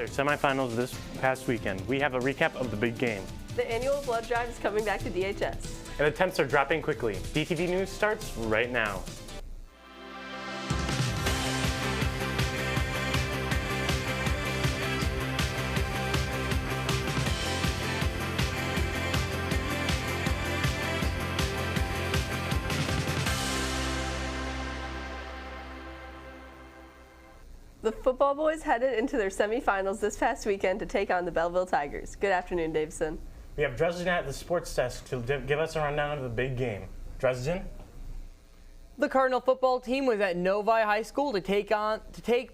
their semifinals this past weekend. We have a recap of the big game. The annual blood drive is coming back to DHS. And attempts are dropping quickly. DTV News starts right now. The football boys headed into their semifinals this past weekend to take on the Belleville Tigers. Good afternoon, Davison. We have Dresden at the sports desk to give us a rundown of the big game. Dresden? The Cardinal football team was at Novi High School to take on the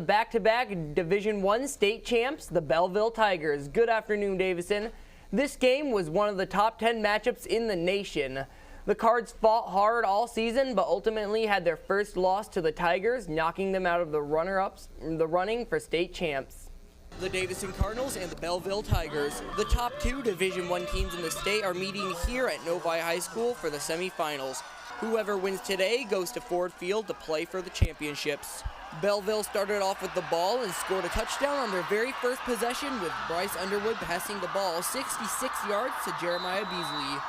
back-to-back Division I state champs, the Belleville Tigers. Good afternoon, Davison. This game was one of the top 10 matchups in the nation. The Cards fought hard all season, but ultimately had their first loss to the Tigers, knocking them out of the running for state champs. The Davison Cardinals and the Belleville Tigers, the top two Division I teams in the state, are meeting here at Novi High School for the semifinals. Whoever wins today goes to Ford Field to play for the championships. Belleville started off with the ball and scored a touchdown on their very first possession, with Bryce Underwood passing the ball 66 yards to Jeremiah Beasley.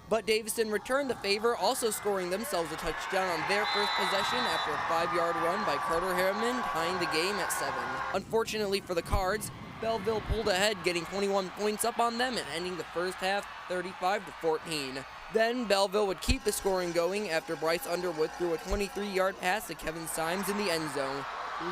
But Davison returned the favor, also scoring themselves a touchdown on their first possession after a 5-yard run by Carter Harriman, tying the game at 7. Unfortunately for the Cards, Belleville pulled ahead, getting 21 points up on them and ending the first half 35-14. Then Belleville would keep the scoring going after Bryce Underwood threw a 23-yard pass to Kevin Symes in the end zone,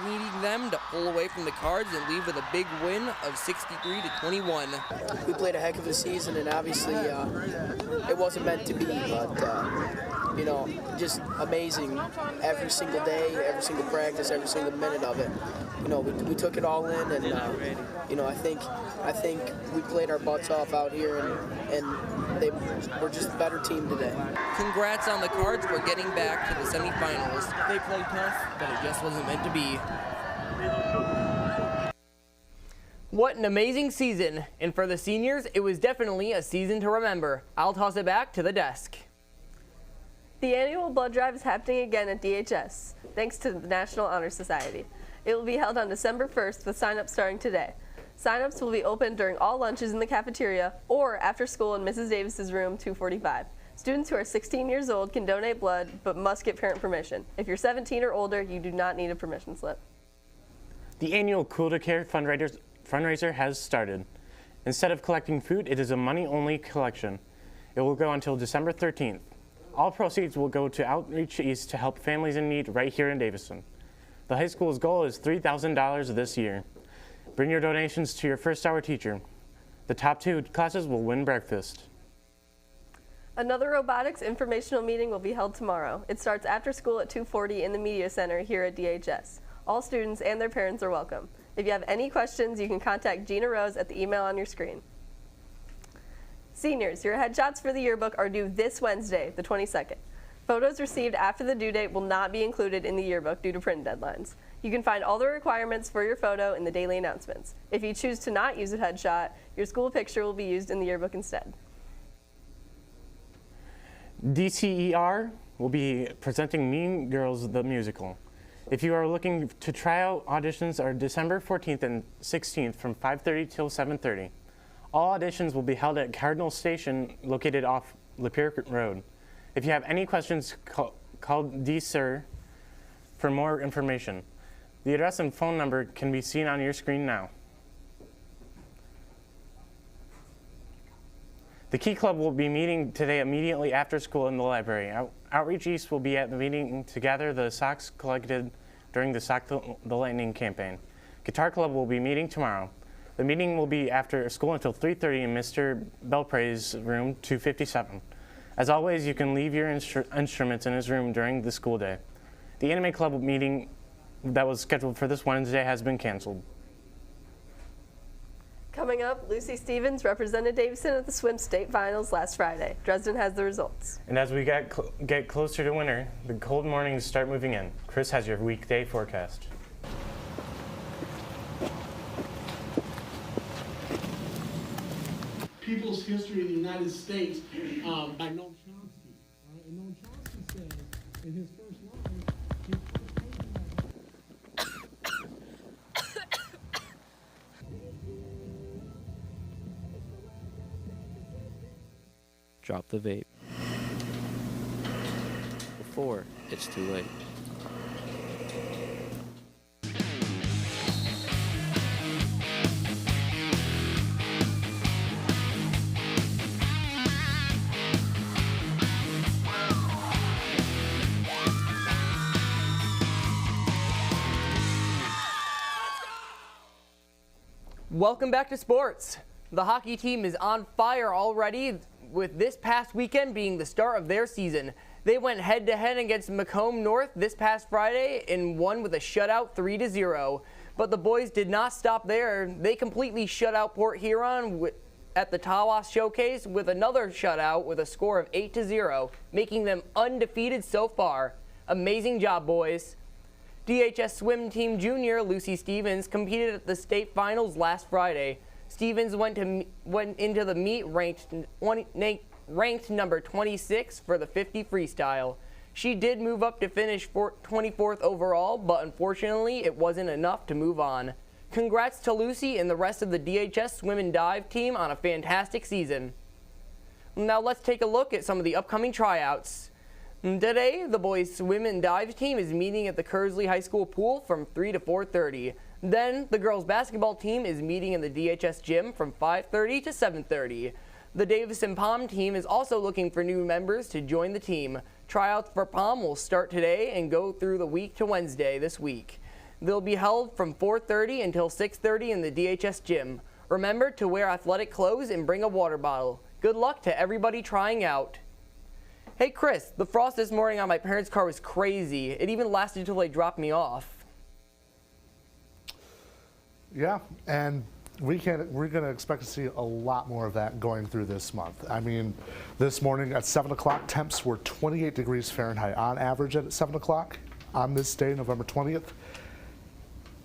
leading them to pull away from the Cards and leave with a big win of 63-21. We played a heck of a season, and obviously it wasn't meant to be, but you know, just amazing every single day, every single practice, every single minute of it. You know, we took it all in, and you know, I think we played our butts off out here, and we're just a better team today. Congrats on the Cards for getting back to the semifinals. They played tough, but it just wasn't meant to be. What an amazing season, and for the seniors, it was definitely a season to remember. I'll toss it back to the desk. The annual blood drive is happening again at DHS, thanks to the National Honor Society. It will be held on December 1st with sign-ups starting today. Sign-ups will be open during all lunches in the cafeteria or after school in Mrs. Davis's room 245. Students who are 16 years old can donate blood but must get parent permission. If you're 17 or older, you do not need a permission slip. The annual Cool to Care fundraiser has started. Instead of collecting food, it is a money-only collection. It will go until December 13th. All proceeds will go to Outreach East to help families in need right here in Davison. The high school's goal is $3,000 this year. Bring your donations to your first-hour teacher. The top 2 classes will win breakfast. Another robotics informational meeting will be held tomorrow. It starts after school at 2:40 in the Media Center here at DHS. All students and their parents are welcome. If you have any questions, you can contact Gina Rose at the email on your screen. Seniors, your headshots for the yearbook are due this Wednesday, the 22nd. Photos received after the due date will not be included in the yearbook due to print deadlines. You can find all the requirements for your photo in the daily announcements. If you choose to not use a headshot, your school picture will be used in the yearbook instead. DCER will be presenting Mean Girls the musical. If you are looking to try out, auditions are December 14th and 16th from 5:30 till 7:30. All auditions will be held at Cardinal Station located off Lapeer Road. If you have any questions, call DCER for more information. The address and phone number can be seen on your screen now. The Key Club will be meeting today immediately after school in the library. Outreach East will be at the meeting to gather the socks collected during the Sock the Lightning campaign. Guitar Club will be meeting tomorrow. The meeting will be after school until 3:30 in Mr. Belpre's room 257. As always, you can leave your instruments in his room during the school day. The Anime Club meeting that was scheduled for this Wednesday has been canceled. Coming up, Lucy Stevens represented Davison at the swim state finals last Friday. Dresden has the results. And as we get closer to winter, the cold mornings start moving in. Chris has your weekday forecast. People's History of the United States by Noam Chomsky. And Noam Chomsky says in his first line, drop the vape before it's too late. Welcome back to sports. The hockey team is on fire already, with this past weekend being the start of their season. They went head-to-head against Macomb North this past Friday and won with a shutout 3-0. But the boys did not stop there. They completely shut out Port Huron at the Tawas Showcase with another shutout with a score of 8-0, making them undefeated so far. Amazing job, boys. DHS swim team junior Lucy Stevens competed at the state finals last Friday. Stevens went into the meet ranked number 26 for the 50 freestyle. She did move up to finish 24th overall, but unfortunately it wasn't enough to move on. Congrats to Lucy and the rest of the DHS swim and dive team on a fantastic season. Now let's take a look at some of the upcoming tryouts. Today, the boys swim and dive team is meeting at the Kearsley High School pool from 3 to 4:30. Then, the girls basketball team is meeting in the DHS gym from 5:30 to 7:30. The Davison Palm team is also looking for new members to join the team. Tryouts for Palm will start today and go through the week to Wednesday this week. They'll be held from 4:30 until 6:30 in the DHS gym. Remember to wear athletic clothes and bring a water bottle. Good luck to everybody trying out. Hey Chris, the frost this morning on my parents' car was crazy. It even lasted until they dropped me off. Yeah, and we're going to expect to see a lot more of that going through this month. I mean, this morning at 7 o'clock, temps were 28 degrees Fahrenheit on average at 7 o'clock on this day, November 20th.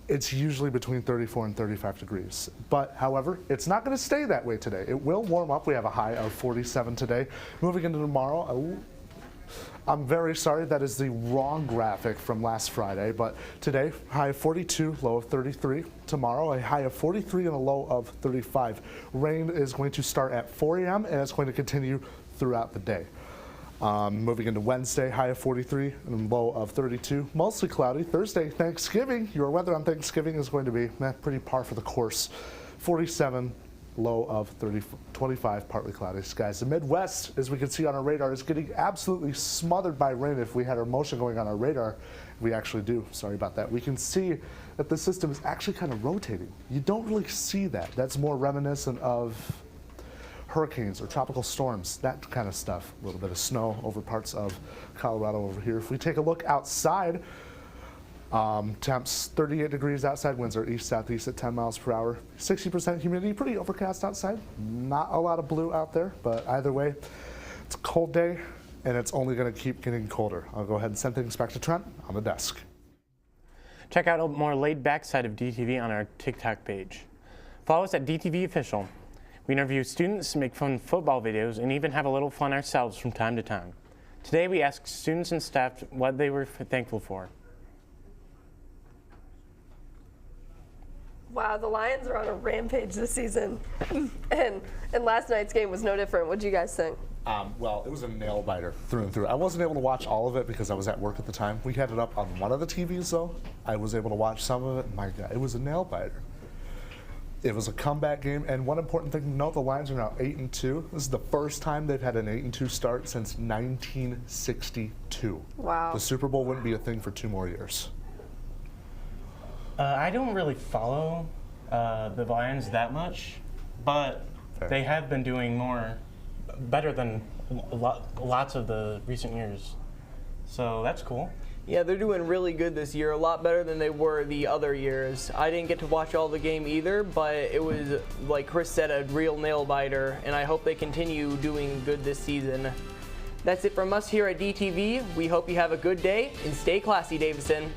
It's usually between 34 and 35 degrees. But, however, it's not going to stay that way today. It will warm up. We have a high of 47 today. Moving into tomorrow, I'm very sorry, that is the wrong graphic from last Friday, but today, high of 42, low of 33. Tomorrow, a high of 43 and a low of 35. Rain is going to start at 4 a.m. and it's going to continue throughout the day. Moving into Wednesday, high of 43 and low of 32. Mostly cloudy. Thursday, Thanksgiving. Your weather on Thanksgiving is going to be pretty par for the course. 47, low of 25, partly cloudy skies. The Midwest, as we can see on our radar, is getting absolutely smothered by rain. If we had our motion going on our radar, we actually do. Sorry about that. We can see that the system is actually kind of rotating. You don't really see that. That's more reminiscent of hurricanes or tropical storms, that kind of stuff. A little bit of snow over parts of Colorado over here. If we take a look outside, temps 38 degrees outside, winds are east-southeast at 10 miles per hour, 60% humidity, pretty overcast outside. Not a lot of blue out there, but either way, it's a cold day and it's only going to keep getting colder. I'll go ahead and send things back to Trent on the desk. Check out a more laid-back side of DTV on our TikTok page. Follow us at DTV Official. We interview students, make fun football videos, and even have a little fun ourselves from time to time. Today we asked students and staff what they were thankful for. Wow, the Lions are on a rampage this season. and last night's game was no different. What do you guys think? Well, it was a nail biter through and through. I wasn't able to watch all of it because I was at work at the time. We had it up on one of the TVs though. I was able to watch some of it. My God, it was a nail biter. It was a comeback game, and one important thing to note, the Lions are now 8-2. This is the first time they've had an 8-2 start since 1962. Wow. The Super Bowl wouldn't be a thing for 2 more years. I don't really follow the Lions that much, but they have been doing better than lots of the recent years. So that's cool. Yeah, they're doing really good this year, a lot better than they were the other years. I didn't get to watch all the game either, but it was, like Chris said, a real nail biter, and I hope they continue doing good this season. That's it from us here at DTV. We hope you have a good day, and stay classy, Davison.